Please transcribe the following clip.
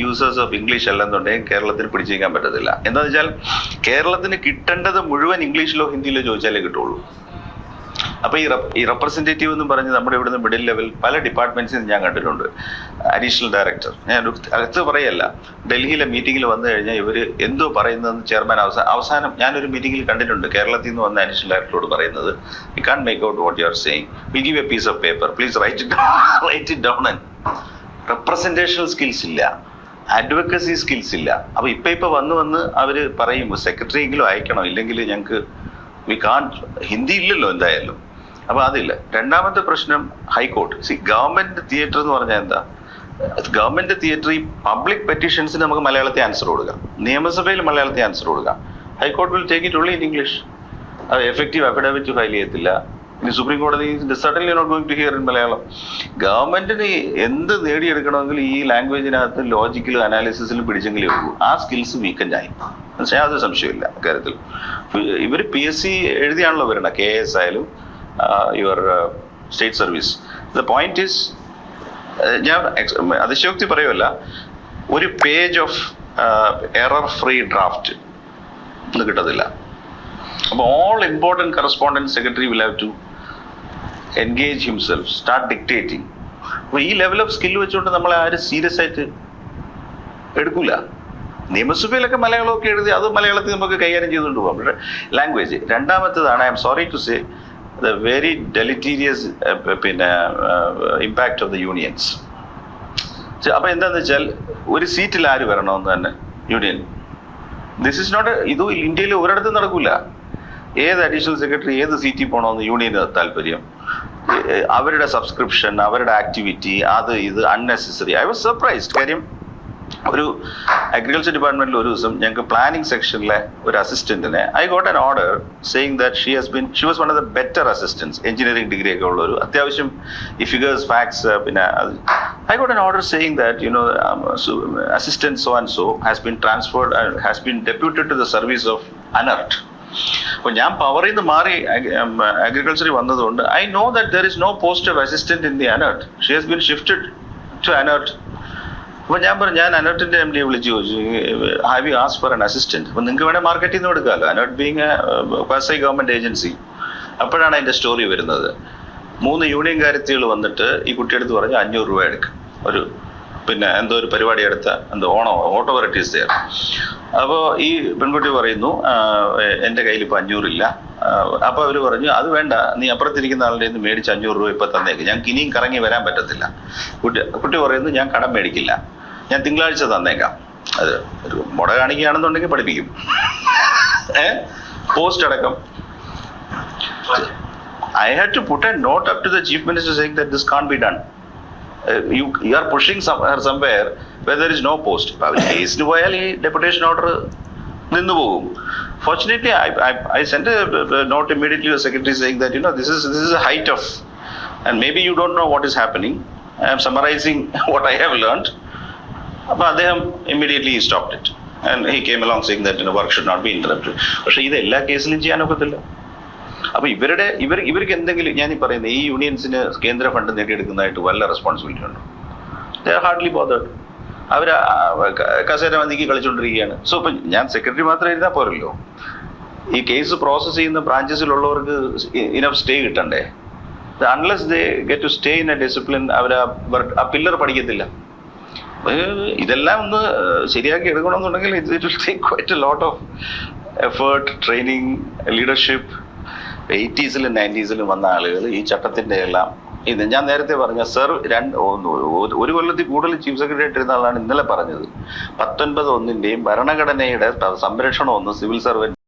Users of English അല്ലെന്നുണ്ടെങ്കിൽ കേരളത്തിന് പിടിച്ചിരിക്കാൻ പറ്റത്തില്ല. എന്താണെന്ന് വെച്ചാൽ കേരളത്തിന് കിട്ടേണ്ടത് മുഴുവൻ ഇംഗ്ലീഷിലോ ഹിന്ദിയിലോ ചോദിച്ചാലേ കിട്ടുള്ളൂ. അപ്പൊ ഈ റെപ്രസെന്റേറ്റീവ് എന്ന് പറഞ്ഞ് നമ്മുടെ ഇവിടുന്ന് മിഡിൽ ലെവൽ പല ഡിപ്പാർട്ട്മെന്റ്സിൽ ഞാൻ കണ്ടിട്ടുണ്ട്. അഡീഷണൽ ഡയറക്ടർ, ഞാൻ അടുത്ത് പറയല്ല, ഡൽഹിയിലെ മീറ്റിംഗിൽ വന്നു കഴിഞ്ഞാൽ ഇവര് എന്തോ പറയുന്നതെന്ന് ചെയർമാൻ അവസാനം ഞാനൊരു മീറ്റിംഗിൽ കണ്ടിട്ടുണ്ട്. കേരളത്തിൽ നിന്ന് വന്ന അഡീഷണൽ ഡയറക്ടറോട് പറയുന്നത്, you can make out what you are saying, will give a piece of paper, please write it down. Representational skills ഇല്ല, അഡ്വക്കസി സ്കിൽസ് ഇല്ല. അപ്പൊ ഇപ്പൊ വന്ന് അവര് പറയും സെക്രട്ടറി എങ്കിലും അയക്കണം, ഇല്ലെങ്കിൽ ഞങ്ങൾക്ക് വി കാൺ, ഹിന്ദി ഇല്ലല്ലോ എന്തായാലും. അപ്പൊ അതില്ല. രണ്ടാമത്തെ പ്രശ്നം ഹൈക്കോർട്ട്. ഗവൺമെന്റ് തിയേറ്റർ എന്ന് പറഞ്ഞാൽ എന്താ? ഗവൺമെന്റ് തിയേറ്റർ ഈ പബ്ലിക് പെറ്റീഷൻസിന് നമുക്ക് മലയാളത്തിൽ ആൻസർ കൊടുക്കാം, നിയമസഭയിൽ മലയാളത്തിൽ ആൻസർ കൊടുക്കാം. High court will take it only in English. അത് എഫക്റ്റീവ് അഫിഡവിറ്റ് ഫയൽ ചെയ്യത്തില്ല. ഇനി സുപ്രീം കോടതി suddenly not going to hear in Malayalam. ഗവൺമെന്റിന് എന്ത് നേടിയെടുക്കണമെങ്കിൽ ഈ ലാംഗ്വേജിനകത്ത് ലോജിക്കലും അനാലിസിസിലും പിടിച്ചെങ്കിലേ ഉള്ളൂ. ആ സ്കിൽസ് വീക്കൻഡ് ആയി, യാതൊരു സംശയമില്ല അക്കാര്യത്തിൽ. ഇവർ PSC എഴുതിയാണല്ലോ വരണം, KS ആയാലും your state service. The point is, ഞാൻ അതിശയോക്തി പറയുമല്ല, ഒരു page of error free draft ഒന്നും കിട്ടത്തില്ല. അപ്പോൾ all important correspondent secretary will have to engage himself, start dictating. അപ്പോൾ ഈ ലെവൽ ഓഫ് സ്കിൽ വെച്ചുകൊണ്ട് നമ്മളെ ആരും സീരിയസ് ആയിട്ട് എടുക്കൂല. നിയമസഭയിലൊക്കെ മലയാളമൊക്കെ എഴുതി അത് മലയാളത്തിൽ നമുക്ക് കൈകാര്യം ചെയ്തുകൊണ്ട് പോകാം. പക്ഷേ ലാംഗ്വേജ് രണ്ടാമത്തേതാണ്, I'm sorry to say, the very deleterious impact of the unions. അപ്പോൾ എന്താണെന്ന് വെച്ചാൽ, ഒരു സീറ്റിൽ ആര് വരണമെന്ന് തന്നെ യൂണിയൻ, ദിസ് ഇസ് നോട്ട്, ഇത് ഇന്ത്യയിൽ ഒരിടത്തും നടക്കില്ല. ഏത് അഡീഷണൽ സെക്രട്ടറി ഏത് സീറ്റിൽ പോകണമെന്ന് യൂണിയന് താല്പര്യം, അവരുടെ സബ്സ്ക്രിപ്ഷൻ, അവരുടെ ആക്ടിവിറ്റി, അത് ഇത് അൺനെസസറി. I was surprised. കാര്യം ഒരു അഗ്രികൾച്ചർ ഡിപ്പാർട്ട്മെന്റിൽ ഒരു ദിവസം ഞങ്ങൾക്ക് പ്ലാനിംഗ് സെക്ഷനിലെ ഒരു അസിസ്റ്റന്റിനെ, I got an order saying that she was one of the better assistants, engineering degree ഒക്കെ ഉള്ളൊരു, അത്യാവശ്യം ഈ ഫിഗേഴ്സ് ഫാക്ട്സ്, പിന്നെ I got an order saying that assistant so and so has been transferred, has been deputed to the service of ANERT. അപ്പോൾ ഞാൻ പവറിൽ നിന്ന് മാറി അഗ്രികൾച്ചറിൽ വന്നതുകൊണ്ട് I know that there is no post of assistant in the ANERT. She has been shifted to ANERT. അപ്പോൾ ഞാൻ പറഞ്ഞു, ഞാൻ അനർട്ടിന്റെ MD വിളിച്ച് ചോദിച്ചു, have you ask for an assistant? അപ്പോൾ നിങ്ങൾക്ക് വേണേൽ മാർക്കറ്റിൽ നിന്ന് കൊടുക്കാമല്ലോ, ANERT being a quasi government agency. അപ്പോഴാണ് അതിന്റെ സ്റ്റോറി വരുന്നത്. 3 യൂണിയൻ കാര്യത്തികൾ വന്നിട്ട് ഈ കുട്ടിയെടുത്ത് പറഞ്ഞു 500 രൂപ എടുക്കും, ഒരു പിന്നെ എന്തോ ഒരു പരിപാടി എടുത്ത എന്തോ ഓട്ടോ വെറൈറ്റീസ് തയ്യാറ്. അപ്പോൾ ഈ പെൺകുട്ടി പറയുന്നു, എൻ്റെ കയ്യിൽ ഇപ്പോൾ 500 ഇല്ല. അപ്പോൾ അവർ പറഞ്ഞു, അത് വേണ്ട, നീ അപ്പുറത്തിരിക്കുന്ന ആളുടെ നിന്ന് മേടിച്ച് 500 രൂപ ഇപ്പം തന്നേക്ക്, ഞങ്ങൾക്ക് ഇനിയും കറങ്ങി വരാൻ പറ്റത്തില്ല. കുട്ടി പറയുന്നു, ഞാൻ കടം മേടിക്കില്ല, ഞാൻ തിങ്കളാഴ്ച തന്നേക്കാം. അത് ഒരു മുട കാണിക്കുകയാണെന്നുണ്ടെങ്കിൽ പഠിപ്പിക്കും, പോസ്റ്റ് അടക്കം. I had to put a note up to the chief minister saying that this can't be done. You are pushing her somewhere where there is no post. കേസിന് പോയാൽ ഈ ഡെപ്യൂട്ടേഷൻ ഓർഡർ നിന്ന് പോകും. Fortunately, I sent a note immediately to the secretary saying that this is a height of, and maybe you don't know what is happening. I am summarizing what I have learned. അപ്പോൾ അദ്ദേഹം immediately stopped it and he came along saying that work should not be interrupted. പക്ഷേ ഇത് എല്ലാ കേസിലും ചെയ്യാനൊക്കത്തില്ല. അപ്പൊ ഇവർക്ക് എന്തെങ്കിലും, ഞാൻ ഈ പറയുന്നത്, ഈ യൂണിയൻസിന് കേന്ദ്ര ഫണ്ട് നേടിയെടുക്കുന്നതായിട്ട് വല്ല റെസ്പോൺസിബിലിറ്റി ഉണ്ടോ? They are hardly bothered. അവർ കസേര വന്നിക്ക് കളിച്ചുകൊണ്ടിരിക്കുകയാണ്. സോ ഇപ്പം ഞാൻ സെക്രട്ടറി മാത്രം എഴുതാൻ പോരല്ലോ, ഈ കേസ് പ്രോസസ് ചെയ്യുന്ന ബ്രാഞ്ചസിലുള്ളവർക്ക് ഇനഫ് സ്റ്റേ കിട്ടണ്ടേ? Unless they get to stay in a discipline, അവർ ആ പില്ലർ പഠിക്കത്തില്ല. ഇതെല്ലാം ഒന്ന് ശരിയാക്കി എടുക്കണമെന്നുണ്ടെങ്കിൽ it will take quite a lot of effort, training, leadership. 80s-ലും 90s-ലും വന്ന ആളുകൾ ഈ ചട്ടത്തിന്റെ എല്ലാം ഇത് ഞാൻ നേരത്തെ പറഞ്ഞ സർ, ഒരു കൊല്ലത്തിൽ കൂടുതൽ ചീഫ് സെക്രട്ടറി ആയിട്ടിരുന്ന ആളാണ് ഇന്നലെ പറഞ്ഞത് 19(1) ഭരണഘടനയുടെ സംരക്ഷണം ഒന്ന് സിവിൽ സർവന്റ്